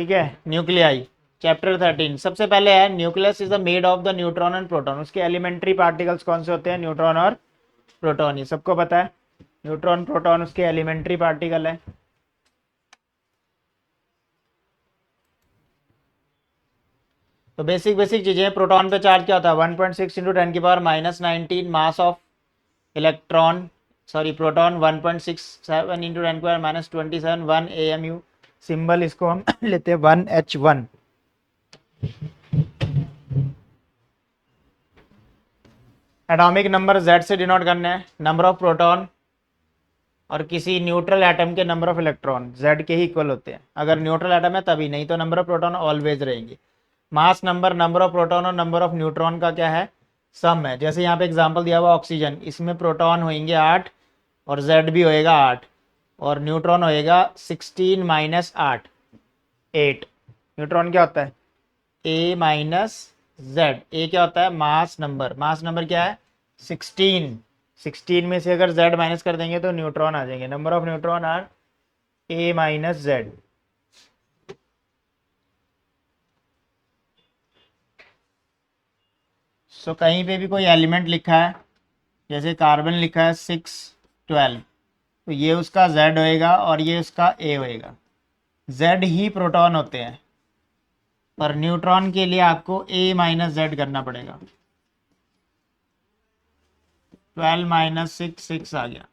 ठीक है, nuclei chapter 13। सबसे पहले है nucleus is the made of the neutron and proton. उसके एलिमेंट्री पार्टिकल्स कौन से होते हैं? न्यूट्रॉन और प्रोटॉन, ये सबको पता है। न्यूट्रॉन प्रोटॉन उसके एलिमेंट्री पार्टिकल है। तो बेसिक बेसिक चीजें, प्रोटॉन पे चार्ज क्या होता है? 1.6 into 10⁻⁻19 mass of electron, sorry proton 1.67 into 10⁻⁻27 1 AMU। Symbol इसको हम लेते हैं 1H1। एटॉमिक नंबर Z से डिनोट करना है, नंबर ऑफ प्रोटॉन और किसी न्यूट्रल एटम के नंबर ऑफ इलेक्ट्रॉन Z के ही इक्वल होते हैं। अगर न्यूट्रल एटम है तभी, नहीं तो नंबर ऑफ प्रोटॉन ऑलवेज रहेंगे। Mass number, number of proton और नंबर ऑफ न्यूट्रॉन का क्या है? सम है। जैसे यहाँ पे एग्जांपल दिया हुआ ऑक्सीजन, इसमें प्रोटॉन होंगे 8 और Z भी होएगा 8 और न्यूट्रॉन होएगा 16 माइनस 8 8। न्यूट्रॉन क्या होता है? A minus Z। ए क्या होता है? Mass number. मास नंबर क्या है? 16। 16 में से अगर Z माइनस कर देंगे तो न्यूट्रॉन आ जाएंगे। Number of neutron are A minus Z। So कहीं पे भी कोई एलिमेंट लिखा है, जैसे कार्बन लिखा है 612, तो ये उसका Z होएगा और ये उसका A होएगा। Z ही प्रोटॉन होते हैं, पर न्यूट्रॉन के लिए आपको A माइनस Z करना पड़ेगा। 12 माइनस 6 6 आ गया।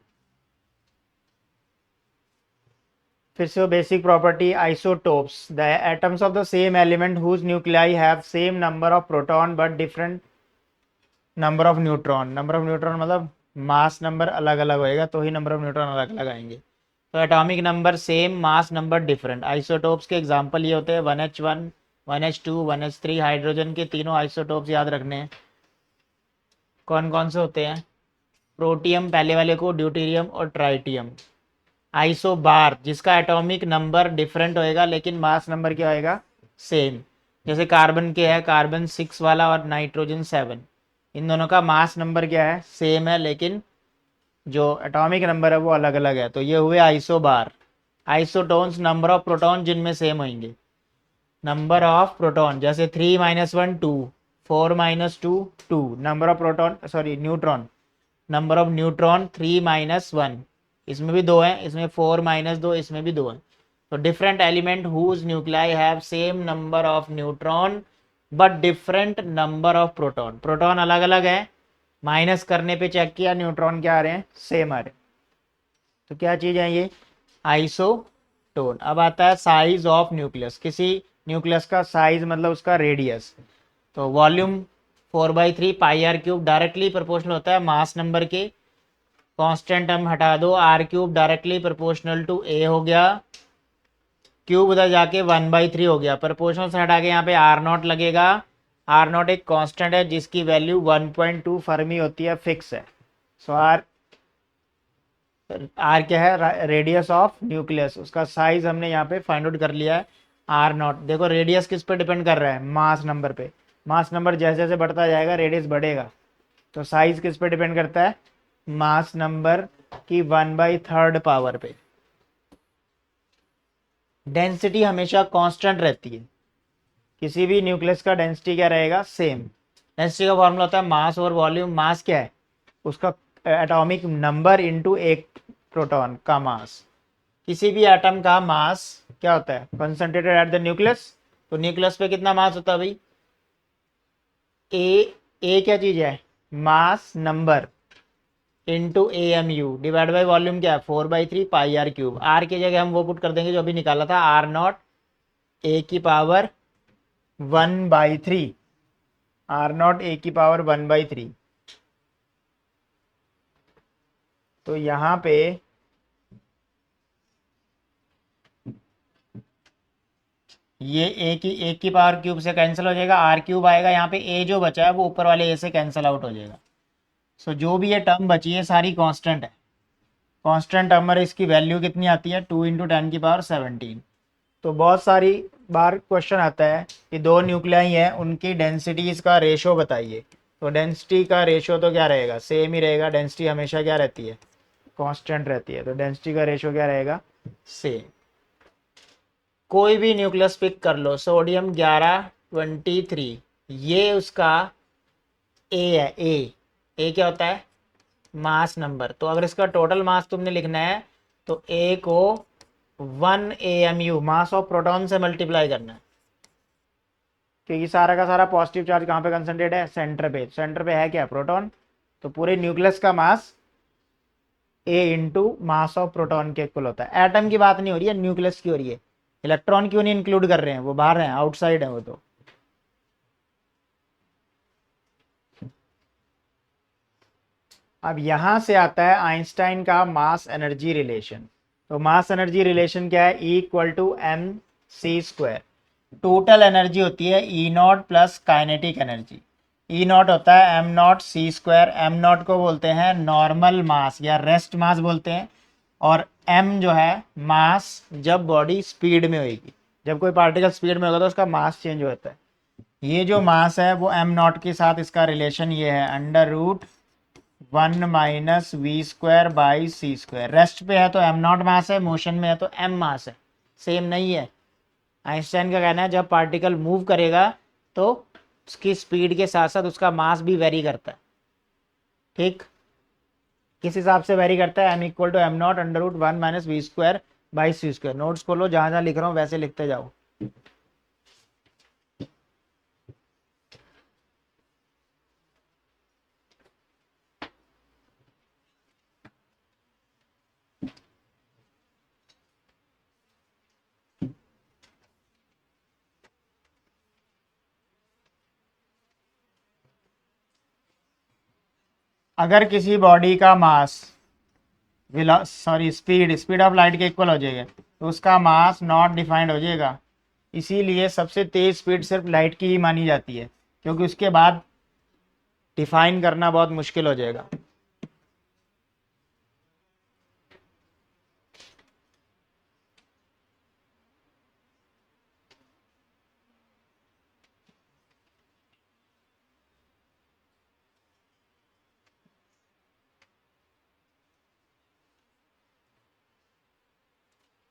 फिर से वो basic property, isotopes, the atoms of the same element whose nuclei have same number of proton but different number of neutron. Number of neutron मतलब मास नंबर अलग अलग होएगा तो ही नंबर ऑफ न्यूट्रॉन अलग अलग आएंगे। तो atomic number same, mass number different. Isotopes के एग्जांपल ये होते हैं 1H1, 1H2, 1H3। हाइड्रोजन के तीनों आइसोटोप्स याद रखने हैं। कौन कौन से होते हैं? प्रोटियम पहले वाले को, ड्यूटेरियम और ट्राइटियम। आइसोबार जिसका एटॉमिक नंबर डिफरेंट होएगा लेकिन मास नंबर क्या होएगा? सेम। जैसे कार्बन के है, कार्बन 6 वाला और नाइट्रोजन 7। इन दोनों का मास नंबर क्या है? सेम है, लेकिन जो एटॉमिक नंबर है वो अलग अलग है। तो ये हुए isobar. Isotones, number of proton जिनमें सेम होंगे। नंबर ऑफ प्रोटॉन जैसे 3 minus 1 2, 4 minus 2 2। Number of proton, sorry neutron, number of neutron 3 minus 1, इसमें भी 2 हैं, इसमें 4 माइनस 2, इसमें भी 2 हैं। तो different element whose nuclei have same number of neutron but different number of proton. Proton अलग अलग है, माइनस करने पे चेक किया, न्यूट्रॉन क्या आ रहे हैं? सेम आ रहे हैं। तो क्या चीज़ है ये? आइसोटोन। अब आता है साइज ऑफ न्यूक्लियस। किसी न्यूक्लियस का साइज मतलब उसका रेडियस। तो volume 4/3 pi r cube directly proportional होता है मास नंबर के। कांस्टेंट हम हटा दो, r cube directly proportional to A हो गया, क्यूब उधर जाके 1/3 हो गया। प्रोपोर्शनल से हटा के यहाँ पे आर नॉट लगेगा। आर नॉट एक कांस्टेंट है जिसकी वैल्यू 1.2 फर्मी होती है, फिक्स है। सो आर, आर क्या है? Radius of nucleus. उसका साइज हमने यहाँ पे फाइंड आउट कर लिया है, आर नॉट। देखो रेडियस किस पे डिपेंड कर रहा है? मास नंबर पे। मास नंबर जैसे जैसे बढ़ता जाएगा रेडियस बढ़ेगा। तो साइज किस पे डिपेंड करता है? मास नंबर की 1/3 पावर पे। डेंसिटी हमेशा कांस्टेंट रहती है। किसी भी न्यूक्लियस का डेंसिटी क्या रहेगा? सेम। डेंसिटी का फॉर्मूला होता है मास ओवर वॉल्यूम। मास क्या है? उसका एटॉमिक नंबर इनटू एक प्रोटॉन का मास। किसी भी एटम का मास क्या होता है? Concentrated at the nucleus. तो न्यूक्लियस पे कितना मास होता है भाई? ए क्या चीज है? Mass number into AMU divide by volume क्या है? 4/3 पाई आर क्यूब। आर की जगह हम वो पुट कर देंगे जो अभी निकाला था, आर नॉट ए की पावर 1/3। आर नॉट ए की पावर 1/3। तो यहाँ पे ये ए की पावर क्यूब से कैंसिल हो जाएगा, आर क्यूब आएगा। यहाँ पे ए जो बचा है वो ऊपर वाले ए से कैंसिल आउट हो जाएगा। सो जो भी ये टर्म बची है सारी कांस्टेंट है। कांस्टेंट टर्म में इसकी वैल्यू कितनी आती है? 2 इंटू 10⁻17। तो बहुत सारी बार क्वेश्चन आता है कि दो न्यूक्लियाई हैं, उनकी डेंसिटीज का रेशो बताइए। तो डेंसिटी का रेशो तो क्या रहेगा? सेम ही रहेगा। डेंसिटी हमेशा क्या रहती है? कांस्टेंट रहती है। तो डेंसिटी का रेशो क्या रहेगा? सेम। कोई भी न्यूक्लियस पिक कर लो, सोडियम 1123, ये उसका ए है। ए क्या होता है? Mass number. तो अगर इसका टोटल मास तुमने लिखना है तो ए को 1 AMU मास ऑफ प्रोटॉन से मल्टीप्लाई करना है, क्योंकि सारा का सारा पॉजिटिव चार्ज कहाँ पे कंसंट्रेट है? सेंटर पे। सेंटर पे है क्या? प्रोटॉन। तो पूरे न्यूक्लियस का मास ए इंटू मास ऑफ प्रोटॉन के इक्वल होता है। एटम की बात नहीं हो रही है, न्यूक्लियस की हो रही है। इलेक्ट्रॉन क्यों नहीं इंक्लूड कर रहे हैं? वो बाहर हैं, आउटसाइड है वो तो। अब यहां से आता है आइंस्टाइन का मास एनर्जी रिलेशन। तो मास एनर्जी रिलेशन क्या है? E equal to m c square. Total energy होती है E nought plus kinetic energy. E nought होता है m not c square. M nought को बोलते हैं नॉर्मल मास या रेस्ट मास बोलते हैं, और एम जो है मास जब बॉडी स्पीड में होगी। जब कोई पार्टिकल स्पीड में होगा तो उसका मास चेंज होता है। ये जो मास है वो एम नॉट के साथ इसका रिलेशन ये है, √1 minus v square by c square. Rest पे है तो एम नॉट मास है, मोशन में है तो एम मास है। सेम नहीं है। आइंस्टाइन का कहना है जब पार्टिकल मूव करेगा तो उसकी स्पीड के साथ साथ उसका मास भी वेरी करता है। ठीक, किस हिसाब से वेरी करता है? M equal to m naught √1 minus v square by c square. Notes खोलो, जहां जहां लिख रहा हूँ वैसे लिखते जाओ। अगर किसी बॉडी का मास स्पीड ऑफ लाइट के इक्वल हो जाएगा तो उसका मास नॉट डिफाइंड हो जाएगा। इसीलिए सबसे तेज स्पीड सिर्फ लाइट की ही मानी जाती है, क्योंकि उसके बाद डिफाइन करना बहुत मुश्किल हो जाएगा।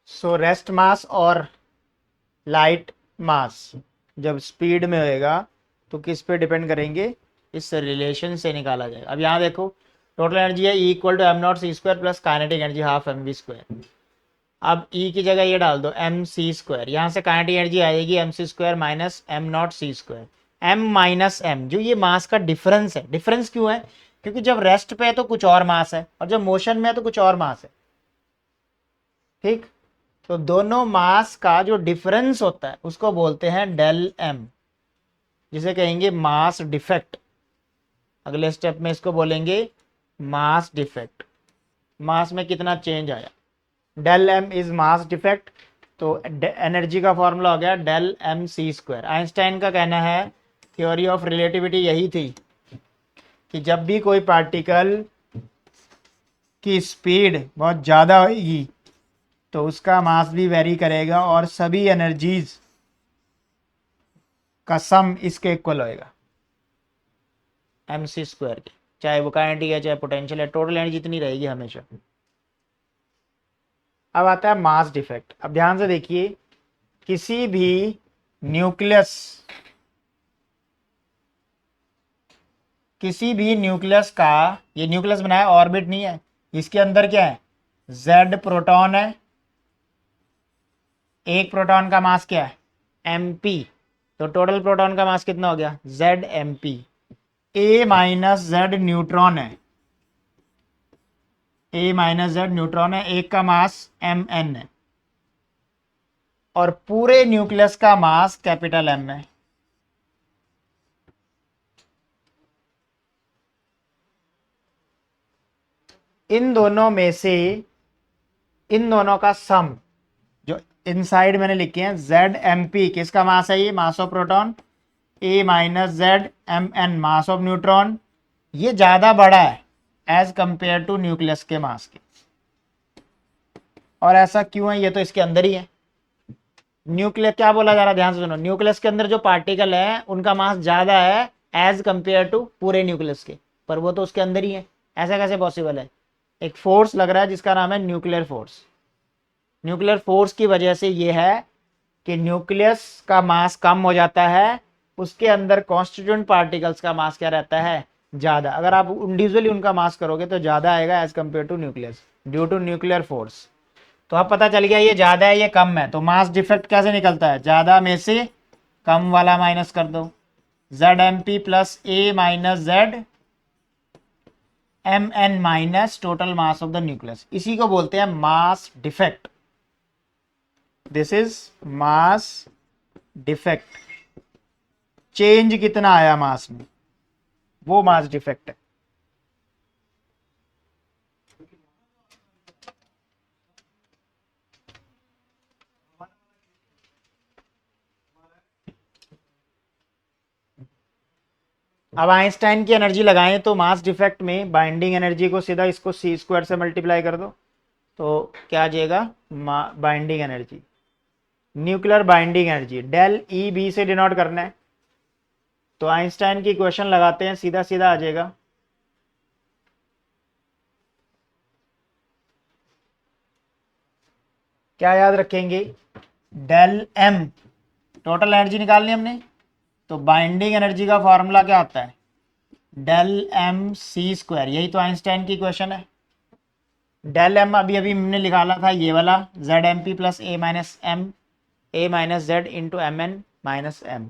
सो रेस्ट मास और लाइट मास जब स्पीड में होएगा तो किस पे डिपेंड करेंगे? इस रिलेशन से निकाला जाएगा। अब यहाँ देखो, टोटल एनर्जी है E equal to m not c square plus kinetic energy half m v square. अब E की जगह ये डाल दो एम सी स्क्वायर, यहाँ से काइनेटिक एनर्जी आएगी m c square minus m not c square. M minus m जो ये मास का डिफरेंस है। डिफरेंस क्यों है? क्योंकि जब रेस्ट पे है तो कुछ और मास है और जब मोशन में है तो कुछ और मास है। ठीक, तो दोनों मास का जो डिफरेंस होता है उसको बोलते हैं डेल एम, जिसे कहेंगे मास डिफेक्ट। अगले स्टेप में इसको बोलेंगे मास डिफेक्ट। मास में कितना चेंज आया, del m is mass defect. तो एनर्जी का फॉर्मूला हो गया del m c square. Einstein का कहना है थ्योरी ऑफ रिलेटिविटी यही थी कि जब भी कोई पार्टिकल की स्पीड बहुत ज़्यादा होगी तो उसका मास भी वेरी करेगा और सभी एनर्जीज का सम इसके इक्वल होएगा एम सी स्क्वायर की, चाहे वो काइनेटिक है चाहे पोटेंशियल है। टोटल एनर्जी इतनी रहेगी हमेशा। अब आता है मास डिफेक्ट। अब ध्यान से देखिए, किसी भी न्यूक्लियस का, ये न्यूक्लियस बनाया ऑर्बिट नहीं है, इसके अंदर क्या है? Z प्रोटॉन है। एक प्रोटॉन का मास क्या है? mp। तो टोटल प्रोटॉन का मास कितना हो गया? ZmP। A minus Z neutron है। A माइनस Z न्यूट्रॉन है, एक का मास Mn है और पूरे न्यूक्लियस का मास कैपिटल M है। इन दोनों में से इन दोनों का सम जो इनसाइड मैंने लिखे हैं ZmP, किसका मास है? ये मास of proton. A minus ZMn mass of neutron. ये ज्यादा बड़ा है एज कंपेयर टू न्यूक्लियस के मास के। और ऐसा क्यों है? ये तो इसके अंदर ही है। न्यूक्लियस क्या बोला जा रहा है, ध्यान से सुनो। न्यूक्लियस के अंदर जो पार्टिकल है उनका मास ज्यादा है एज कंपेयर टू पूरे न्यूक्लियस के, पर वो तो उसके अंदर ही है। ऐसा कैसे पॉसिबल है? एक फोर्स लग रहा है जिसका नाम है न्यूक्लियर फोर्स। न्यूक्लियर फोर्स की वजह से ये है कि न्यूक्लियस का मास कम हो जाता है, उसके अंदर कॉन्स्टिट्यूएंट पार्टिकल्स का मास क्या रहता है, ज्यादा। अगर आप इंडिविजुअली उनका मास करोगे तो ज्यादा आएगा as compared to nucleus due to nuclear force. तो अब पता चल गया ये ज्यादा है ये कम है, तो मास डिफेक्ट कैसे निकलता है, ज्यादा में से कम वाला माइनस कर दो, Z m p plus A minus Z m n minus total mass of the nucleus, इसी को बोलते हैं mass defect. This is mass defect. Change कितना आया मास में, वो मास डिफेक्ट है। अब आइंस्टाइन की एनर्जी लगाएं तो मास डिफेक्ट में बाइंडिंग एनर्जी को सीधा इसको सी स्क्वायर से मल्टीप्लाई कर दो, तो क्या आ जाएगा, binding energy, nuclear binding energy del E B से डिनोट करना है। तो आइंस्टाइन की इक्वेशन लगाते हैं, सीधा सीधा आ जाएगा, क्या याद रखेंगे, डेल एम, टोटल एनर्जी निकालनी हमने, तो बाइंडिंग एनर्जी का फॉर्मूला क्या होता है, डेल एम सी स्क्वायर, यही तो आइंस्टाइन की इक्वेशन है। डेल एम अभी अभी हमने निकाला था ये वाला, z m p plus A minus m, A minus z into m n minus m.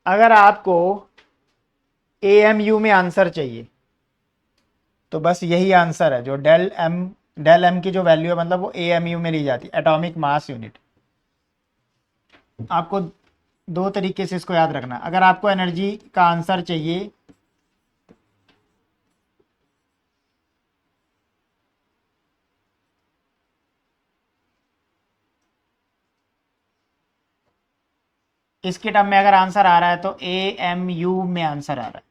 अगर आपको ए एम यू में आंसर चाहिए तो बस यही आंसर है, जो डेल एम की जो वैल्यू है मतलब वो ए एम यू में ली जाती है, एटॉमिक मास यूनिट। आपको दो तरीके से इसको याद रखना, अगर आपको एनर्जी का आंसर चाहिए इसके टर्म में, अगर आंसर आ रहा है तो ए एम यू में आंसर आ रहा है,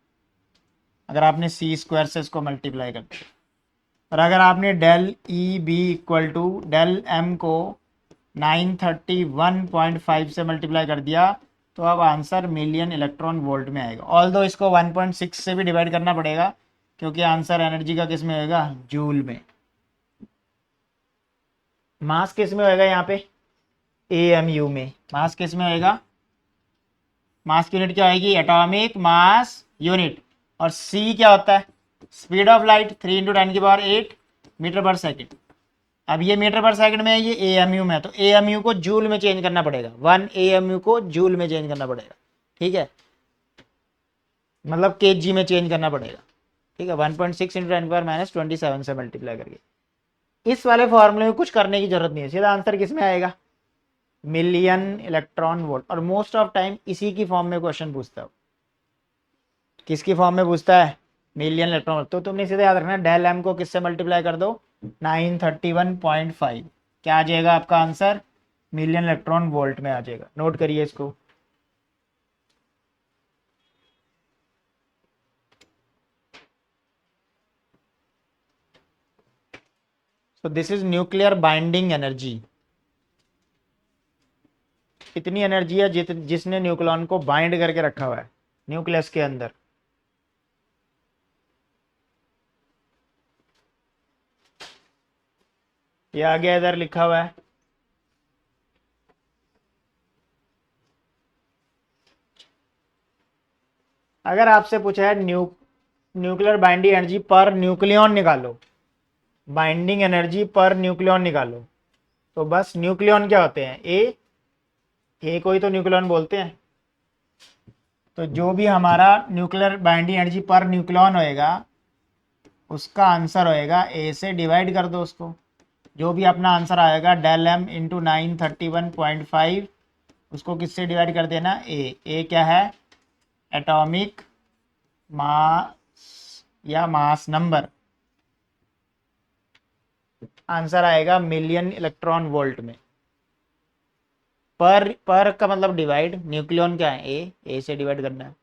अगर आपने सी स्क्वायर से इसको मल्टीप्लाई कर दिया। और अगर आपने del E B equal to del m को 931.5 से मल्टीप्लाई कर दिया, तो अब आंसर मिलियन इलेक्ट्रॉन वोल्ट में आएगा। ऑल दो इसको 1.6 से भी डिवाइड करना पड़ेगा, क्योंकि आंसर एनर्जी का किस में होगा, जूल में। मास किस में होएगा यहाँ पे, ए एम यू में। मास किस में होएगा, मास की यूनिट क्या आएगी, एटॉमिक मास यूनिट। और सी क्या होता है, स्पीड ऑफ लाइट, 3 × 10⁸ मीटर पर सेकेंड। अब ये मीटर पर सेकंड में है, ये ए एम यू में है, तो ए एम यू को जूल में चेंज करना पड़ेगा, 1 ए एम यू को जूल में चेंज करना पड़ेगा, ठीक है, मतलब के जी में चेंज करना पड़ेगा, ठीक है, 1.6 × 10⁻27 से मल्टीप्लाई करके। इस वाले फॉर्मूले में कुछ करने की जरूरत नहीं है, सीधा आंसर किस में आएगा, मिलियन इलेक्ट्रॉन वोल्ट। और मोस्ट ऑफ टाइम इसी की फॉर्म में क्वेश्चन पूछता है, किसकी फॉर्म में पूछता है, मिलियन इलेक्ट्रॉन वोल्ट। तो तुमने सीधा याद रखना, डेल एम को किससे मल्टीप्लाई कर दो, 931.5, क्या आ जाएगा आपका आंसर, मिलियन इलेक्ट्रॉन वोल्ट में आ जाएगा। नोट करिए इसको। So this is nuclear binding energy. इतनी एनर्जी है जिसने न्यूक्लियन को बाइंड करके रखा हुआ है न्यूक्लियस के अंदर। ये आगे इधर लिखा हुआ है, अगर आपसे पूछा है nuclear binding energy per nucleon निकालो, बाइंडिंग एनर्जी पर न्यूक्लियन निकालो, तो बस न्यूक्लियन क्या होते हैं, ए को ही तो न्यूक्लियन बोलते हैं। तो जो भी हमारा nuclear binding energy per nucleon होएगा उसका आंसर होएगा, ए से डिवाइड कर दो उसको, जो भी अपना आंसर आएगा डेल एम इंटू 931.5, उसको किससे डिवाइड कर देना, ए क्या है, एटॉमिक मास या मास नंबर, आंसर आएगा मिलियन इलेक्ट्रॉन वोल्ट में। पर का मतलब डिवाइड, न्यूक्लियन क्या है, ए से डिवाइड करना है।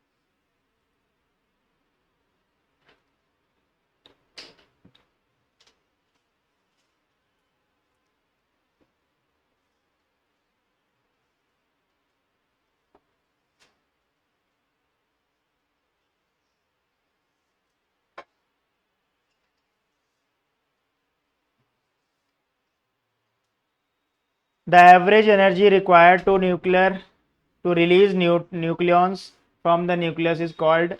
The average energy required to nuclear to release nucleons from the nucleus is called,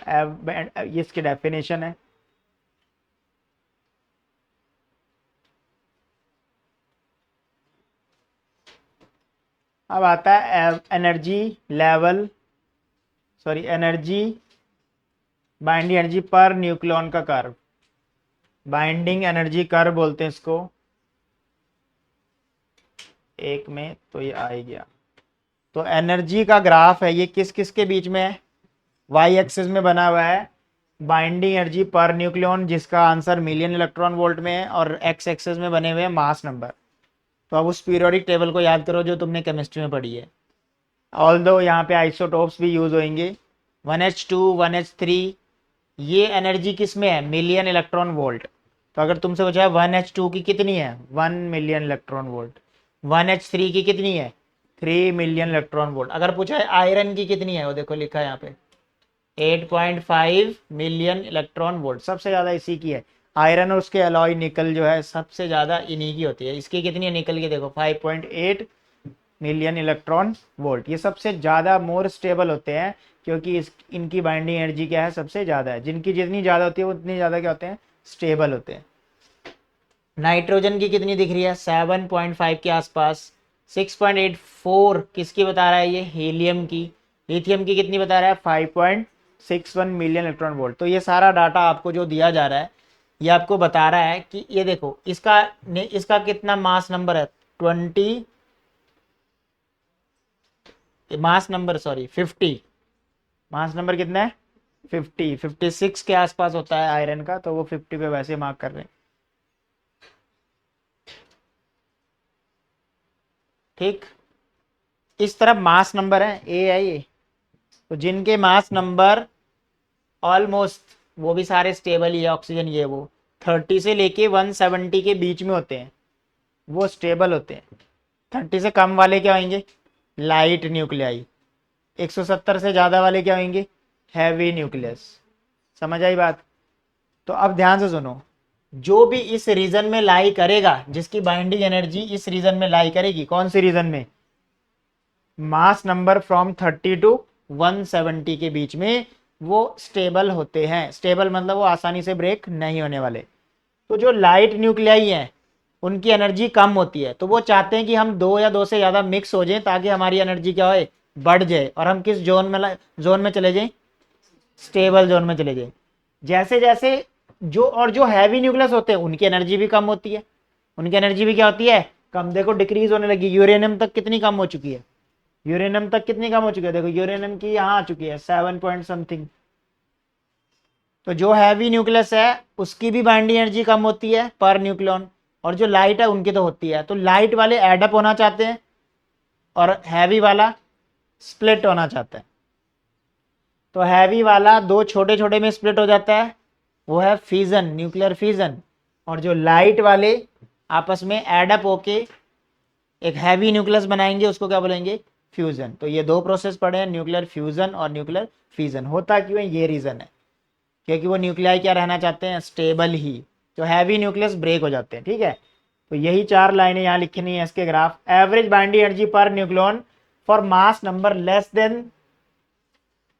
इसकी डेफिनेशन है। अब आता है energy level, sorry energy, binding energy पर न्यूक्लियॉन का कर्व, बाइंडिंग एनर्जी कर्व बोलते हैं इसको। एक में तो ये आ ही गया। तो एनर्जी का ग्राफ है, ये किस किस के बीच में है, वाई एक्सिस में बना हुआ है बाइंडिंग एनर्जी पर न्यूक्लियॉन, जिसका आंसर मिलियन इलेक्ट्रॉन वोल्ट में है, और एक्स एक्सिस में बने हुए हैं मास नंबर। तो अब उस पीरियोडिक टेबल को याद करो जो तुमने केमिस्ट्री में पढ़ी है। ऑल्दो यहाँ पे आइसोटोप्स भी यूज होंगे, 1h2 1h3, ये एनर्जी किस में है, मिलियन इलेक्ट्रॉन वोल्ट। तो अगर तुमसे पूछा है 1h2 की कितनी है, 1 मिलियन इलेक्ट्रॉन वोल्ट, 1h3 की कितनी है, 3 मिलियन इलेक्ट्रॉन वोल्ट। अगर पूछा है आयरन की कितनी है, वो देखो लिखा है यहाँ पे 8.5 मिलियन इलेक्ट्रॉन वोल्ट, सबसे ज़्यादा इसी की है। आयरन और उसके अलॉय निकल जो है सबसे ज़्यादा इन्हीं की होती है। इसकी कितनी है निकल की, देखो 5.8 मिलियन इलेक्ट्रॉन वोल्ट। ये सबसे ज़्यादा मोर स्टेबल होते हैं, क्योंकि इनकी बाइंडिंग एनर्जी क्या है, सबसे ज़्यादा है। जिनकी जितनी ज़्यादा होती है वो उतनी ज़्यादा क्या होते हैं, स्टेबल होते हैं। नाइट्रोजन की कितनी दिख रही है, 7.5 के आसपास। 6.84 किसकी बता रहा है, ये हीलियम की। लिथियम की कितनी बता रहा है, 5.61 मिलियन इलेक्ट्रॉन वोल्ट। तो ये सारा डाटा आपको जो दिया जा रहा है, ये आपको बता रहा है कि ये देखो इसका कितना मास नंबर है, 20 mass number, sorry 50, mass number कितना है, 56 के आसपास होता है आयरन का, तो वो 50 पे वैसे मार्क कर रहे हैं। ठीक, इस तरफ मास नंबर है, ए है ये। तो जिनके मास नंबर ऑलमोस्ट वो भी सारे स्टेबल ही है, ऑक्सीजन ये वो 30 से लेके 170 के बीच में होते हैं, वो स्टेबल होते हैं। 30 से कम वाले क्या होंगे, लाइट न्यूक्लियाई। 170 से ज़्यादा वाले क्या होंगे, हैवी न्यूक्लियस। समझ आई बात। तो अब ध्यान से सुनो, जो भी इस रीजन में लाई करेगा, जिसकी बाइंडिंग एनर्जी इस रीजन में लाई करेगी, कौन सी रीजन में, मास नंबर फ्रॉम 30 टू 170 के बीच में, वो स्टेबल होते हैं। स्टेबल मतलब वो आसानी से ब्रेक नहीं होने वाले। तो जो लाइट न्यूक्लियाई हैं उनकी एनर्जी कम होती है, तो वो चाहते हैं कि हम दो या दो से ज़्यादा मिक्स हो जाएं, ताकि हमारी एनर्जी क्या हो, बढ़ जाए, और हम किस जोन में चले जाएं, स्टेबल जोन में चले जाएं। जैसे जैसे जो हैवी न्यूक्लियस होते हैं उनकी एनर्जी भी कम होती है, उनकी एनर्जी भी क्या होती है, कम। देखो डिक्रीज होने लगी, यूरेनियम तक कितनी कम हो चुकी है, यूरेनियम तक कितनी कम हो चुकी है, देखो यूरेनियम की यहाँ आ चुकी है 7 पॉइंट समथिंग। तो जो हैवी न्यूक्लियस है उसकी भी बाइंडिंग एनर्जी कम होती है पर न्यूक्लियॉन, और जो लाइट है उनकी तो होती है। तो लाइट वाले एडअप होना चाहते हैं और हैवी वाला स्प्लिट होना चाहता है। तो हैवी वाला दो छोटे छोटे में स्प्लिट हो जाता है, वो है फ्यूजन, न्यूक्लियर फ्यूजन। और जो लाइट वाले आपस में एडअप होके एक हैवी न्यूक्लियस बनाएंगे, उसको क्या बोलेंगे, फ्यूजन। तो ये दो प्रोसेस पड़े हैं, न्यूक्लियर फ्यूजन और न्यूक्लियर फिजन। होता क्यों है, ये रीजन है, क्योंकि वो न्यूक्लियाई क्या रहना चाहते हैं, स्टेबल ही। जो हैवी न्यूक्लियस ब्रेक हो जाते हैं। ठीक है, तो यही चार लाइनें यहाँ लिखनी है इसके graph. Average binding energy per nucleon for mass number less than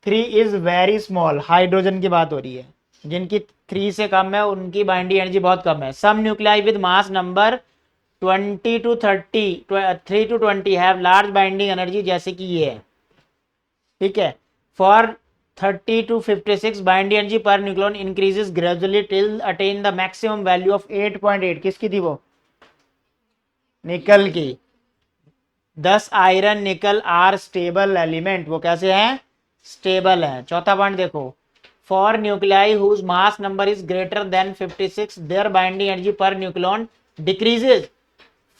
3 is very small. Hydrogen की बात हो रही है, जिनकी 3 से कम है उनकी बाइंडिंग एनर्जी बहुत कम है। Some nuclei with mass number 20 to 30, 3 to 20 have large binding energy, जैसे कि ये है। ठीक है, for 30 to 56 binding energy per nucleon increases gradually till attain the maximum value of 8.8। किसकी थी वो, निकल की। 10 आयरन निकल आर स्टेबल एलिमेंट, वो कैसे हैं, स्टेबल है। चौथा पॉइंट देखो, for nuclei whose mass number is greater than 56 their binding energy per nucleon decreases.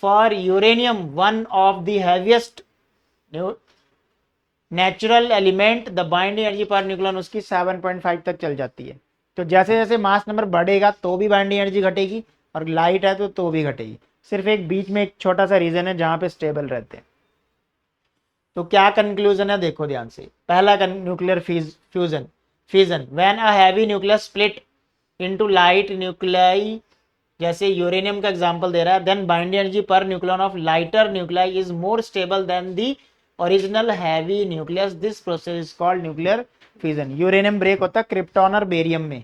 For uranium one of the heaviest natural element the binding energy per nucleon उसकी 7.5 तक चल जाती है। तो जैसे जैसे मास नंबर बढ़ेगा तो भी बाइंडिंग एनर्जी घटेगी, और लाइट है तो भी घटेगी। सिर्फ एक बीच में एक छोटा सा रीजन है जहां पे स्टेबल रहते हैं। तो क्या कंक्लूजन है, देखो ध्यान से। पहला nuclear fusion, when a heavy nucleus split into light nuclei जैसे यूरेनियम का एग्जांपल दे रहा है, then binding energy per nucleon of lighter nuclei is more stable than the original heavy nucleus, this process is called nuclear fusion. Uranium break होता है krypton और barium में,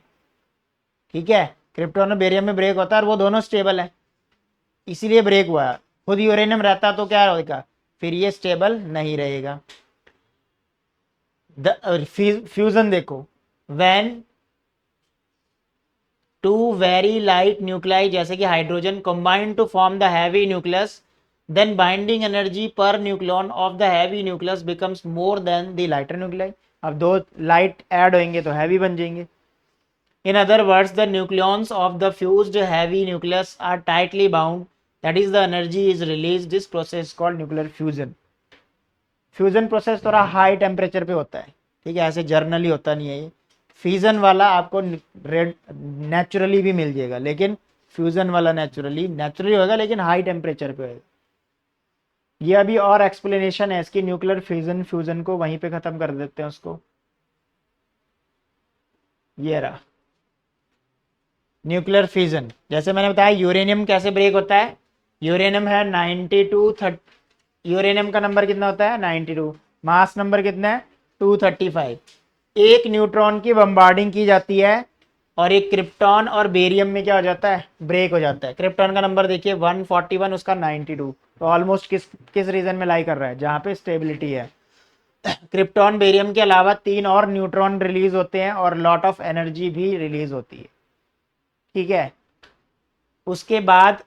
ठीक है, क्रिप्टॉन और बेरियम में ब्रेक होता है और वो दोनों स्टेबल है, इसीलिए ब्रेक हुआ है। खुद यूरेनियम रहता तो क्या होगा, फिर ये स्टेबल नहीं रहेगा। फ्यूजन देखो, when two very light nuclei जैसे कि hydrogen combine to form the heavy nucleus, then binding energy per nucleon of the heavy nucleus becomes more than the lighter nuclei. अब दो लाइट ऐड होंगे तो heavy बन जाएंगे। In other words the nucleons of the fused heavy nucleus are tightly bound, that is the energy is release, this process called nuclear fusion. Fusion process थोड़ा high temperature पे होता है, ठीक है, ऐसे जर्नली होता नहीं है ये। फ्यूजन वाला आपको नेचुरली भी मिल जाएगा, लेकिन फ्यूजन वाला नेचुरली होगा लेकिन हाई टेम्परेचर पे होगा। ये अभी और एक्सप्लेनेशन है इसकी न्यूक्लियर फ्यूजन को वहीं पे खत्म कर देते हैं उसको। ये रहा न्यूक्लियर फ्यूजन। जैसे मैंने बताया यूरेनियम कैसे ब्रेक होता है, यूरेनियम है 92 यूरेनियम का नंबर कितना होता है 92, मास नंबर कितना है 235। एक न्यूट्रॉन की बम्बार्डिंग की जाती है और एक क्रिप्टॉन और बेरियम में क्या हो जाता है, ब्रेक हो जाता है। क्रिप्टॉन का नंबर देखिए 141, उसका 92, तो ऑलमोस्ट किस किस रीजन में लाई कर रहा है, जहां पे स्टेबिलिटी है। क्रिप्टॉन बेरियम के अलावा 3 और न्यूट्रॉन रिलीज होते हैं और लॉट ऑफ एनर्जी भी रिलीज होती है, ठीक है। उसके बाद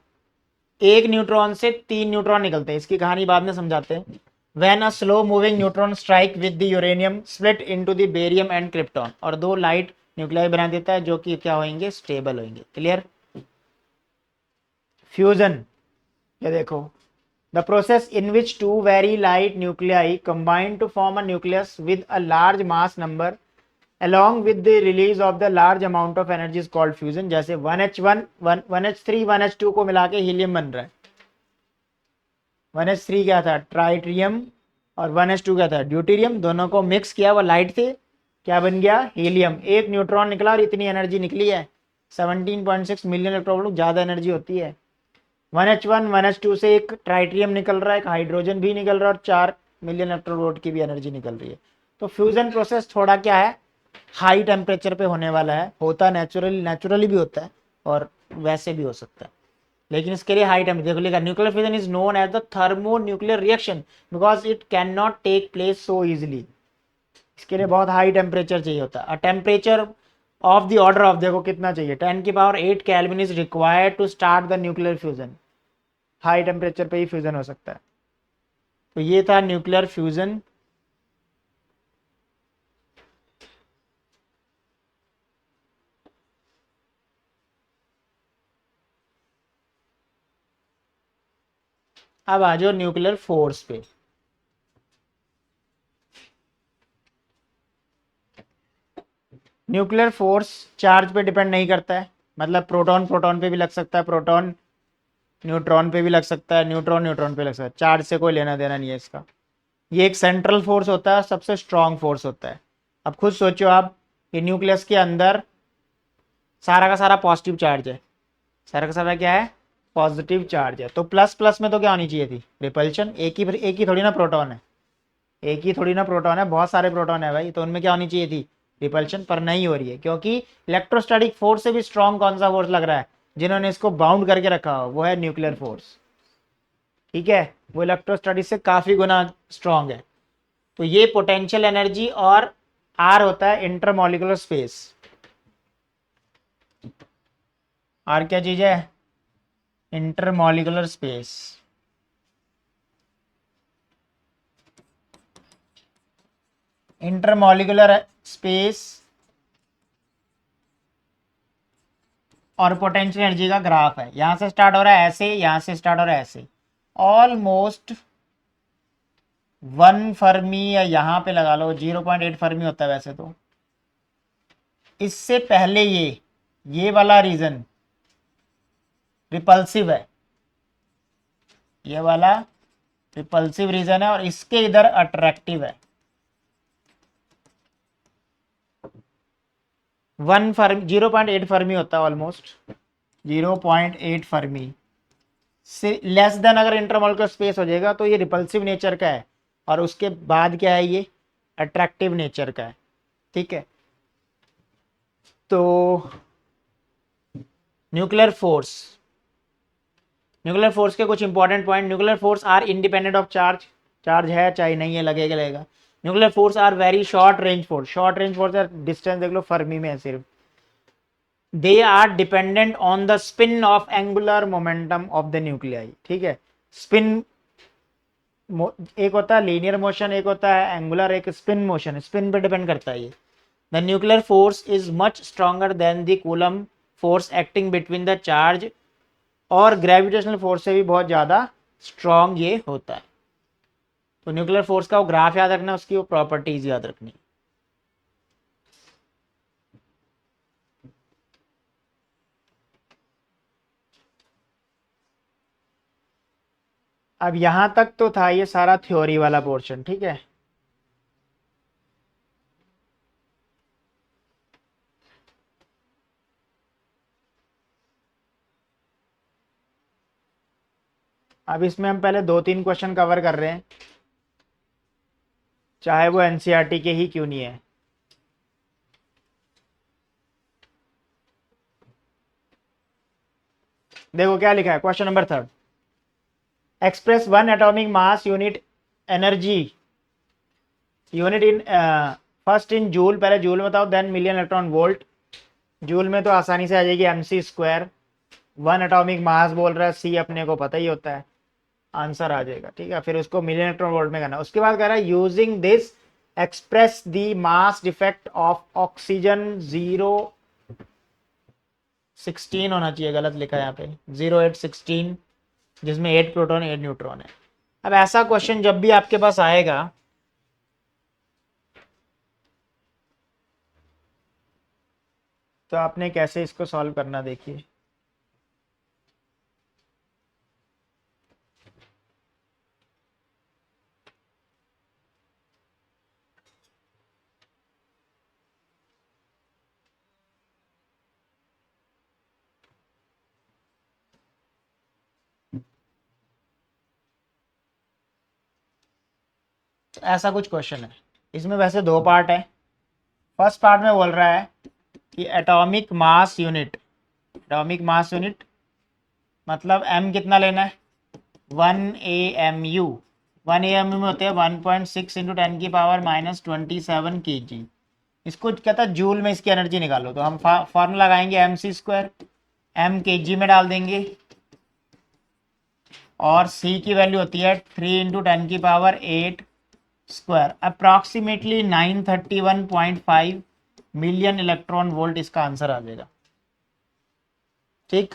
एक न्यूट्रॉन से 3 न्यूट्रॉन निकलते हैं, इसकी कहानी बाद में समझाते हैं। When a slow moving neutron strike with the uranium split into the barium and krypton, और 2 लाइट न्यूक्लियाई बना देता है जो कि क्या होंगे, स्टेबल होंगे। क्लियर। फ्यूजन, ये देखो, the process in which 2 very light nuclei combine to form a nucleus with a large mass number along with the release of the large amount of energy is called fusion। जैसे 1H1 1H3 1H2 को मिला के helium बन रहा है। 1H3 क्या था, ट्राइट्रियम, और 1H2 क्या था, ड्यूटेरियम। दोनों को मिक्स किया, वो लाइट थे, क्या बन गया, हीलियम। एक न्यूट्रॉन निकला और इतनी एनर्जी निकली है, 17.6 मिलियन इलेक्ट्रॉन वोल्ट, ज़्यादा एनर्जी होती है। 1H1 1H2 से एक ट्राइट्रियम निकल रहा है, एक हाइड्रोजन भी निकल रहा है और 4 मिलियन इलेक्ट्रॉन वोल्ट की भी एनर्जी निकल रही है। तो फ्यूजन प्रोसेस थोड़ा क्या है, हाई टेम्परेचर पे होने वाला है। होता नेचुरली भी होता है और वैसे भी हो सकता है, लेकिन इसके लिए हाई टेम्परेचर। देखो लिखा, nuclear fusion is known as the thermo nuclear reaction because it can not take place so easily. इसके लिए बहुत हाई टेम्परेचर चाहिए होता है। Temperature of the order of, देखो कितना चाहिए, 10⁸ kelvin is required to start the nuclear fusion. High temperature पे ही फ्यूजन हो सकता है। तो ये था न्यूक्लियर फ्यूजन। अब आ जाओ न्यूक्लियर फोर्स पे। न्यूक्लियर फोर्स चार्ज पे डिपेंड नहीं करता है, मतलब प्रोटॉन प्रोटॉन पे भी लग सकता है, प्रोटॉन न्यूट्रॉन पे भी लग सकता है, न्यूट्रॉन न्यूट्रॉन पे लग सकता है, चार्ज से कोई लेना देना नहीं है इसका। ये एक सेंट्रल फोर्स होता है, सबसे स्ट्रांग फोर्स होता है। अब खुद सोचो आप, ये न्यूक्लियस के अंदर सारा का सारा पॉजिटिव चार्ज है, सारा का सारा क्या है, पॉजिटिव चार्ज है। तो प्लस प्लस में तो क्या होनी चाहिए थी, रिपल्शन। एक ही थोड़ी ना प्रोटॉन है, एक ही थोड़ी ना प्रोटॉन है, बहुत सारे प्रोटॉन है भाई, तो उनमें क्या होनी चाहिए थी, रिपल्शन। पर नहीं हो रही है, क्योंकि इलेक्ट्रोस्टैटिक फोर्स से भी स्ट्रांग कौन सा फोर्स लग रहा है, जिन्होंने इसको बाउंड करके रखा हो, वो है न्यूक्लियर फोर्स, ठीक है। वो इलेक्ट्रोस्टैटिक से काफी गुना स्ट्रांग है। तो ये पोटेंशियल एनर्जी, और आर होता है इंटरमॉलिक्यूलर स्पेस। आर क्या चीज है, इंटरमॉलिक्यूलर स्पेस। इंटरमॉलिक्यूलर स्पेस और पोटेंशियल एनर्जी का ग्राफ है। यहां से स्टार्ट हो रहा है ऐसे, यहां से स्टार्ट हो रहा है ऐसे, ऑलमोस्ट 1 फर्मी, या यहां पे लगा लो 0.8 फर्मी होता है वैसे तो। इससे पहले ये वाला रीजन रिपल्सिव है, ये वाला रिपल्सिव रीजन है, और इसके इधर अट्रैक्टिव है। 1 फर्मी 0.8 फर्मी होता है ऑलमोस्ट, 0.8 फर्मी से लेस देन अगर इंटरमोलिकुलर स्पेस हो जाएगा तो ये रिपल्सिव नेचर का है, और उसके बाद क्या है, ये अट्रैक्टिव नेचर का है। ठीक है, तो न्यूक्लियर फोर्स, न्यूक्लियर फोर्स के कुछ important point. Nuclear force are independent of charge, charge है चाहे नहीं है लगेगा लगेगा। Nuclear force are very short range force, short range force है, डिस्टेंस देख लो फर्मी में है सिर्फ। They are dependent on the spin of angular momentum of the nuclei. ठीक है, स्पिन एक होता है लीनियर मोशन, एक होता है एंगुलर, एक स्पिन मोशन, स्पिन पे डिपेंड करता है ये। The nuclear force is much stronger than the coulomb force acting between the charge, और ग्रेविटेशनल फोर्स से भी बहुत ज़्यादा स्ट्रॉन्ग ये होता है। तो न्यूक्लियर फोर्स का वो ग्राफ याद रखना, उसकी वो प्रॉपर्टीज याद रखनी। अब यहां तक तो था ये सारा थ्योरी वाला पोर्शन। ठीक है, अब इसमें हम पहले 2-3 क्वेश्चन कवर कर रहे हैं, चाहे वो एनसीईआरटी के ही क्यों नहीं है। देखो क्या लिखा है, question number 3, express one atomic mass unit energy unit in first in joule, पहले जूल बताओ, then million electron volt. Joule में तो आसानी से आ जाएगी mc square, one atomic mass बोल रहा है, सी अपने को पता ही होता है, आंसर आ जाएगा। ठीक है, फिर उसको मिलियन इलेक्ट्रॉन वोल्ट में करना। उसके बाद कह रहा है using this express the mass defect of oxygen 0.16 होना चाहिए, गलत लिखा है यहाँ पे 0.816, जिसमें 8 प्रोटॉन 8 न्यूट्रॉन है। अब ऐसा क्वेश्चन जब भी आपके पास आएगा तो आपने कैसे इसको सॉल्व करना, देखिए। ऐसा कुछ क्वेश्चन है, इसमें वैसे 2 पार्ट है। फर्स्ट पार्ट में बोल रहा है कि atomic mass unit, atomic mass unit मतलब m कितना लेना है, 1 AMU, 1 AMU में होते हैं 1.6 इंटू 10⁻⁻27 kg। इसको कहता है जूल में इसकी एनर्जी निकालो, तो हम फॉर्मूला लगाएंगे mc स्क्वायर, m kg में डाल देंगे, और c की वैल्यू होती है 3 into 10⁸ square, approximately 931.5 million electron volt इसका आंसर आ जाएगा। ठीक,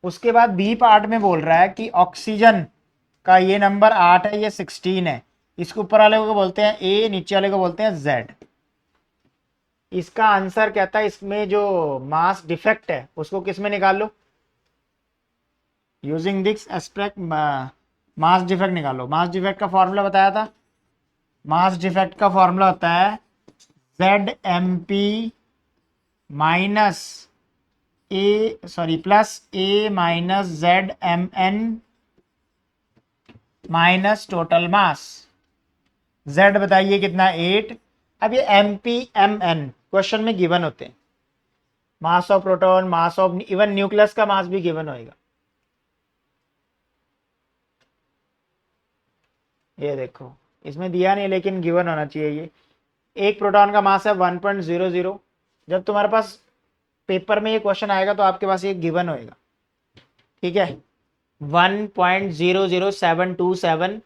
उसके बाद बी पार्ट में बोल रहा है कि ऑक्सीजन का ये नंबर 8 है, ये 16 है, इसके ऊपर वाले को बोलते हैं ए, नीचे वाले को बोलते हैं जेड। इसका आंसर कहता है इसमें जो मास डिफेक्ट है उसको किस में निकाल लो, using this aspect mass defect निकालो। मास डिफेक्ट का फॉर्मूला बताया था, मास डिफेक्ट का फॉर्मूला होता है ZMP minus plus A minus ZMN minus total mass. Z बताइए कितना, 8। अब ये MPMN क्वेश्चन में गिवन होते हैं, मास of proton, mass of, even nucleus का मास भी गिवन होएगा। ये देखो इसमें दिया नहीं लेकिन गिवन होना चाहिए ये। एक प्रोटॉन का मास है 1.00। जब तुम्हारे पास पेपर में ये क्वेश्चन आएगा तो आपके पास ये गिवन होएगा। ठीक है, 1.00727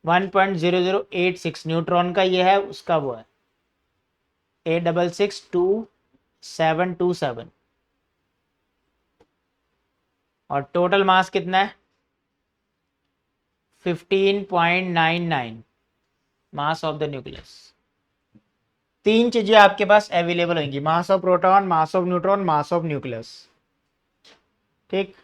1.0086 न्यूट्रॉन का ये है, उसका वो है 8662727, और टोटल मास कितना है 15.99 मास ऑफ द न्यूक्लियस। 3 चीजें आपके पास अवेलेबल होंगी, मास of proton, mass of neutron, mass of nucleus. ठीक,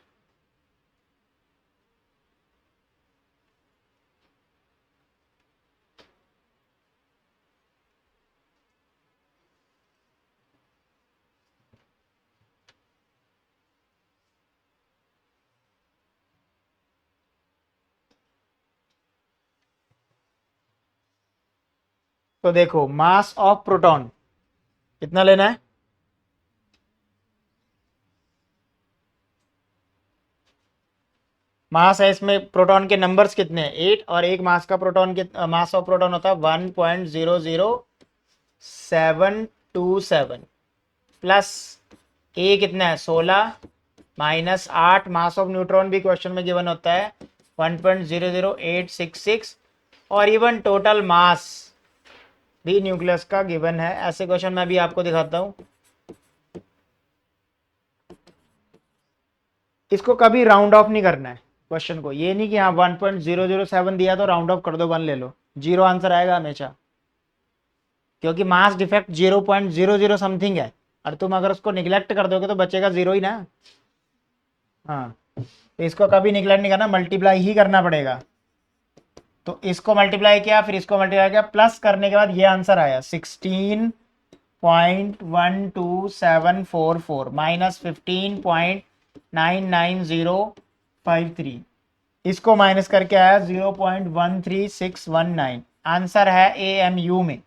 तो देखो मास ऑफ प्रोटॉन कितना लेना है, मास है इसमें, प्रोटॉन के नंबर्स कितने हैं 8, और एक मास का प्रोटॉन मास ऑफ प्रोटॉन होता है 1.00727 प्लस ए कितना है 16 माइनस 8, मास ऑफ न्यूट्रॉन भी क्वेश्चन में गिवन होता है 1.00866, और इवन टोटल मास भी न्यूक्लियस का गिवन है। ऐसे क्वेश्चन मैं भी आपको दिखाता हूं, इसको कभी राउंड ऑफ नहीं करना है क्वेश्चन को, ये नहीं कि हाँ 1.007 दिया तो राउंड ऑफ कर दो 1 ले लो, जीरो आंसर आएगा हमेशा, क्योंकि मास डिफेक्ट 0.00 समथिंग है, और तुम अगर उसको निगलेक्ट कर दोगे तो बचेगा जीरो ही ना। हाँ, तो इसको कभी निगलेक्ट नहीं करना, मल्टीप्लाई ही करना पड़ेगा। तो इसको मल्टीप्लाई किया, फिर इसको मल्टीप्लाई किया, प्लस करने के बाद ये आंसर आया 16.12744 माइनस 15.99053, इसको माइनस करके आया 0.13619, आंसर है AMU में।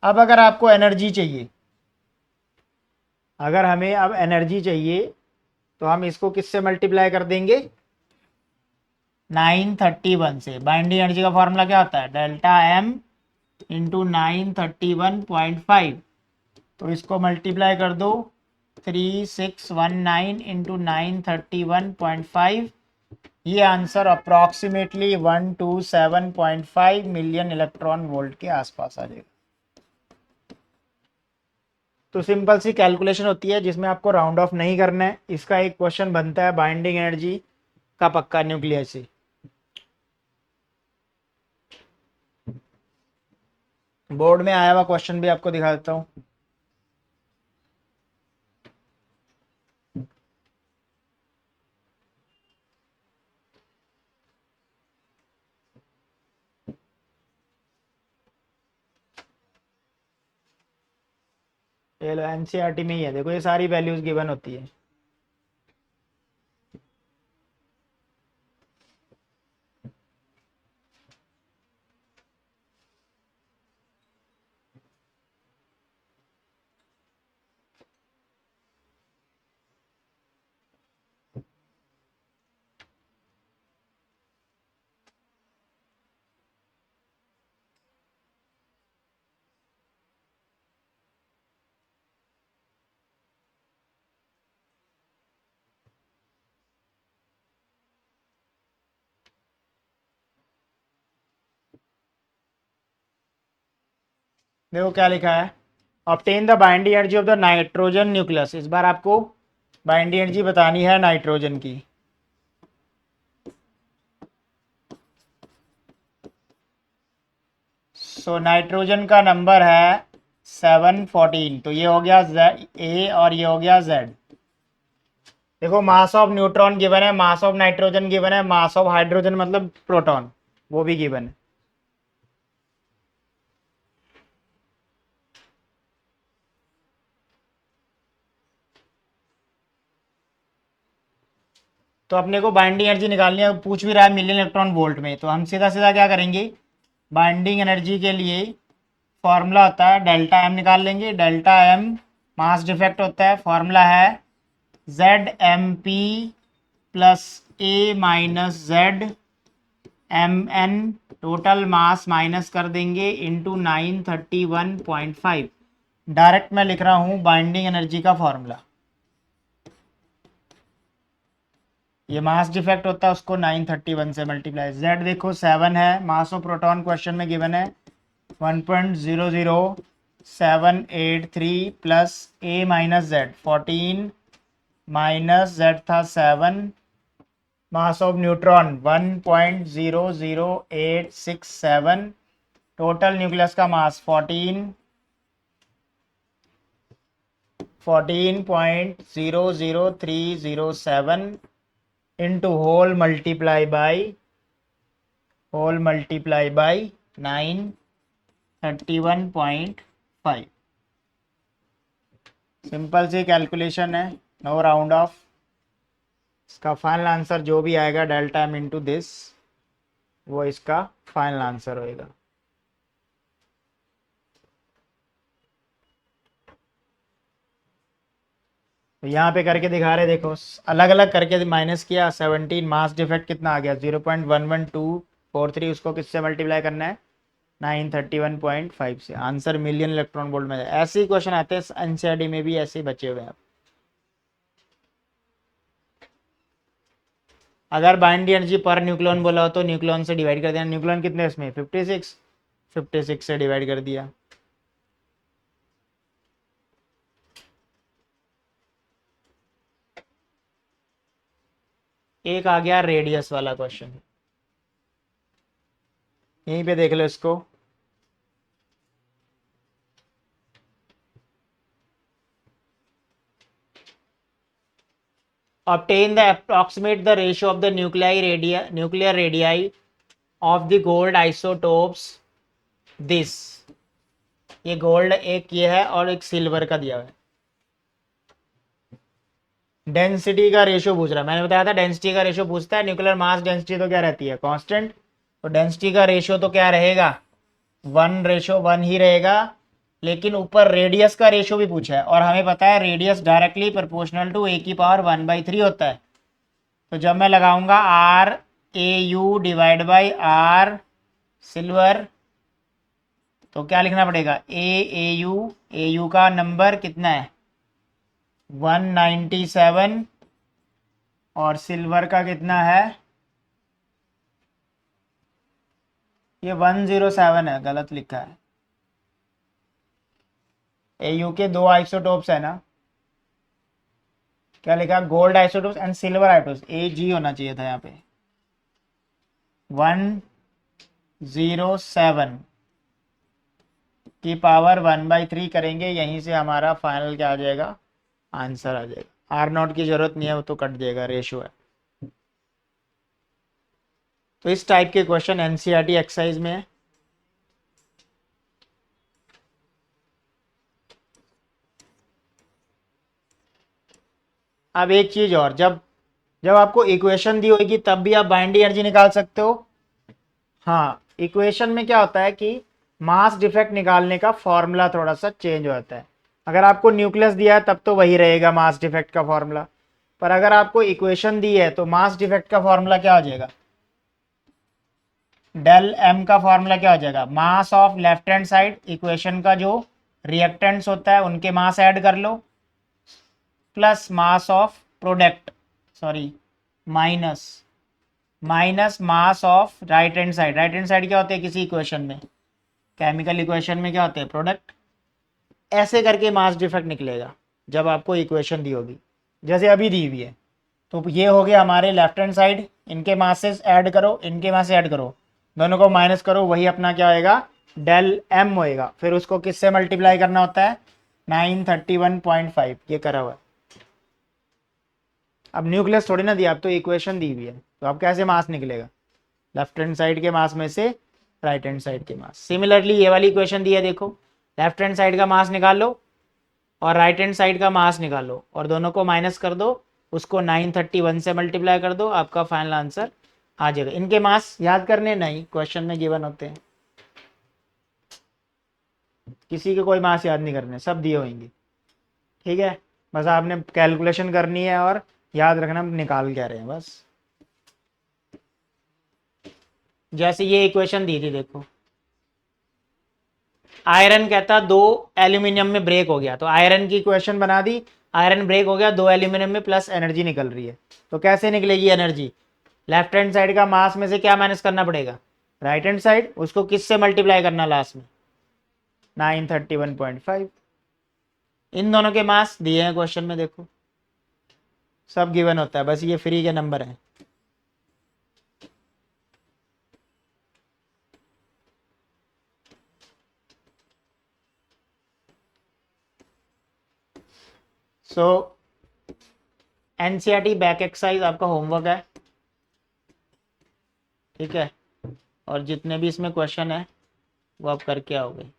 अब अगर आपको एनर्जी चाहिए, अगर हमें अब एनर्जी चाहिए तो हम इसको किससे मल्टीप्लाई कर देंगे 931 से। बाइंडिंग एनर्जी का फॉर्मूला क्या होता है डेल्टा एम इंटू 931.5, तो इसको मल्टीप्लाई कर दो 3619 इंटू 931.5, ये answer approximately 127.5 million electron volt के आसपास आ जाएगा। तो सिंपल सी कैलकुलेशन होती है जिसमें आपको राउंड ऑफ नहीं करना है। इसका एक क्वेश्चन बनता है बाइंडिंग एनर्जी का पक्का न्यूक्लियस से। बोर्ड में आया हुआ क्वेश्चन भी आपको दिखा देता हूँ। ये लो एनसीईआरटी में ही है, देखो ये सारी वैल्यूज गिवन होती है। देखो क्या लिखा है, obtain the binding energy of the nitrogen nucleus. इस बार आपको बाइंडिंग एनर्जी बतानी है नाइट्रोजन की। सो नाइट्रोजन का नंबर है 714, तो ये हो गया ए और ये हो गया जेड। देखो मास ऑफ न्यूट्रॉन गिवन है, मास ऑफ नाइट्रोजन गिवन है, मास ऑफ हाइड्रोजन मतलब प्रोटॉन वो भी गिवन है। तो अपने को बाइंडिंग एनर्जी निकालनी है, पूछ भी रहा है मिलियन इलेक्ट्रॉन वोल्ट में, तो हम सीधा सीधा क्या करेंगे, बाइंडिंग एनर्जी के लिए फॉर्मूला होता है डेल्टा एम निकाल लेंगे। डेल्टा एम मास डिफेक्ट होता है, फॉर्मूला है ZMP plus A minus ZMN, total mass minus कर देंगे इंटू 931.5। डायरेक्ट मैं लिख रहा हूँ बाइंडिंग एनर्जी का फॉर्मूला, ये मास डिफेक्ट होता है उसको 931 से मल्टीप्लाई। Z देखो 7 है, मास ऑफ प्रोटॉन क्वेश्चन में गिवन है 1.00783 plus A minus Z 14 minus Z था 7, mass of neutron 1.00867, total nucleus का mass 14.00307 into whole multiply by 931.5। Simple सी कैलकुलेशन है, नो राउंड ऑफ। इसका फाइनल आंसर जो भी आएगा डेल्टा एम इंटू दिस, वो इसका फाइनल आंसर होएगा। तो यहाँ पे करके दिखा रहे, देखो अलग अलग करके माइनस किया, 17 मास डिफेक्ट कितना आ गया 0.11243, उसको किससे मल्टीप्लाई करना है 931.5 से, आंसर मिलियन इलेक्ट्रॉन वोल्ट में है। ऐसे ही क्वेश्चन आते हैं एनसीईआरटी में भी, ऐसे ही बचे हुए हैं। अगर बाइंडिंग एनर्जी पर न्यूक्लियन बोला हो तो न्यूक्लियन से डिवाइड कर देना। न्यूक्लियन कितने इसमें 56, 56 से डिवाइड कर दिया। एक आ गया रेडियस वाला क्वेश्चन, यहीं पे देख लो इसको। obtain the approximate the ratio of the nuclear radii of the gold isotopes this। ये गोल्ड एक ये है और एक सिल्वर का दिया हुआ है। डेंसिटी का रेशियो पूछ रहा है, मैंने बताया था डेंसिटी का रेशियो पूछता है। न्यूक्लियर मास डेंसिटी तो क्या रहती है कांस्टेंट, तो डेंसिटी का रेशियो तो क्या रहेगा 1:1 ही रहेगा। लेकिन ऊपर रेडियस का रेशियो भी पूछा है और हमें पता है radius directly proportional to A⁻1/3 होता है। तो जब मैं लगाऊंगा RAU divide by R silver, तो क्या लिखना पड़ेगा AAU का नंबर कितना है 197 और सिल्वर का कितना है, ये 107 है, गलत लिखा है। AU के दो आइसोटोप्स है ना, क्या लिखा gold isotopes and silver isotopes, AG होना चाहिए था यहाँ पे 107 की पावर 1/3 करेंगे, यहीं से हमारा फाइनल क्या आ जाएगा आंसर आ जाएगा। R0 की जरूरत नहीं है, वो तो कट जाएगा, रेशियो है। तो इस टाइप के क्वेश्चन एनसीईआरटी एक्सरसाइज में है। अब एक चीज और, जब जब आपको इक्वेशन दी होगी तब भी आप बाइंडिंग एनर्जी निकाल सकते हो। हाँ, इक्वेशन में क्या होता है कि मास डिफेक्ट निकालने का फॉर्मूला थोड़ा सा चेंज हो जाता है। अगर आपको न्यूक्लियस दिया है तब तो वही रहेगा मास डिफेक्ट का फॉर्मूला, पर अगर आपको इक्वेशन दी है तो मास डिफेक्ट का फॉर्मूला क्या हो जाएगा, डेल एम का फॉर्मूला क्या हो जाएगा mass of left hand side, equation का जो रिएक्टेंट्स होता है उनके मास ऐड कर लो, plus mass of product, sorry minus mass of right hand side. Right hand side क्या होते हैं किसी इक्वेशन में, केमिकल इक्वेशन में क्या होते हैं प्रोडक्ट। ऐसे करके मास डिफेक्ट निकलेगा जब आपको इक्वेशन दी होगी, जैसे अभी दी हुई है। तो ये हो गया हमारे लेफ्ट हैंड साइड, इनके मासेस ऐड करो, इनके मास ऐड करो, दोनों को माइनस करो, वही अपना क्या होएगा डेल एम होएगा। फिर उसको किससे मल्टीप्लाई करना होता है 931.5, ये करा हुआ है। अब न्यूक्लियस थोड़ी ना दिया, अब तो इक्वेशन दी हुई है, तो अब कैसे मास निकलेगा लेफ्ट हैंड साइड के मास में से राइट हैंड साइड के मास। सिमिलरली ये वाली इक्वेशन दी है, देखो लेफ्ट हैंड साइड का मास निकाल लो और राइट हैंड साइड का मास निकालो और दोनों को माइनस कर दो, उसको 931 से मल्टीप्लाई कर दो, आपका फाइनल आंसर आ जाएगा। इनके मास याद करने नहीं, क्वेश्चन में गिवन होते हैं, किसी के कोई मास याद नहीं करने, सब दिए होंगे। ठीक है, बस आपने कैलकुलेशन करनी है और याद रखना निकाल क्या रहे हैं बस। जैसे ये इक्वेशन दी थी, देखो आयरन कहता 2 एल्यूमिनियम में ब्रेक हो गया, तो आयरन की इक्वेशन बना दी, आयरन ब्रेक हो गया 2 एल्यूमिनियम में, प्लस एनर्जी निकल रही है। तो कैसे निकलेगी एनर्जी, लेफ्ट हैंड साइड का मास में से क्या माइनस करना पड़ेगा राइट हैंड साइड, उसको किससे मल्टीप्लाई करना लास्ट में 931.5। इन दोनों के मास दिए हैं क्वेश्चन में, देखो सब गिवन होता है, बस ये फ्री के नंबर हैं। सो एनसीईआरटी बैक एक्सरसाइज आपका होमवर्क है, ठीक है, और जितने भी इसमें क्वेश्चन है वो आप करके आओगे।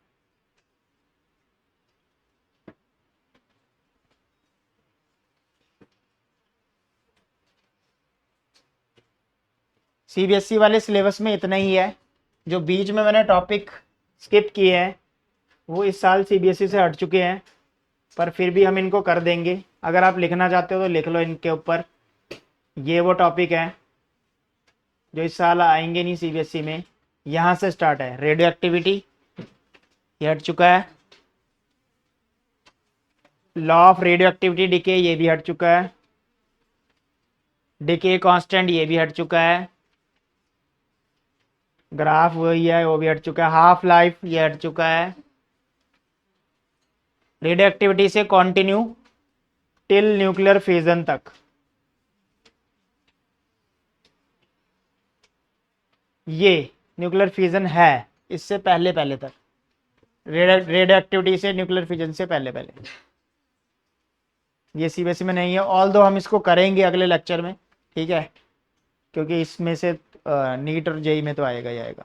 सीबीएसई वाले सिलेबस में इतना ही है, जो बीच में मैंने टॉपिक स्किप किए हैं वो इस साल सीबीएसई से हट चुके हैं। पर फिर भी हम इनको कर देंगे। अगर आप लिखना चाहते हो तो लिख लो इनके ऊपर। ये वो टॉपिक है जो इस साल आएंगे नहीं सीबीएसई में। यहाँ से स्टार्ट है रेडियो एक्टिविटी, ये हट चुका है। Law of radio activity decay, ये भी हट चुका है। डिके कांस्टेंट, ये भी हट चुका है। ग्राफ वही है, वो भी हट चुका है। हाफ लाइफ, ये हट चुका है। रेडियो एक्टिविटी से कंटिन्यू टिल न्यूक्लियर फ्यूजन तक, ये न्यूक्लियर फ्यूजन है। इससे पहले पहले तक रेडियो एक्टिविटी से न्यूक्लियर फ्यूजन से पहले पहले, ये सीबीएसई में नहीं है। ऑल दो हम इसको करेंगे अगले लेक्चर में, ठीक है, क्योंकि इसमें से नीट और जेई में तो आएगा ही आएगा।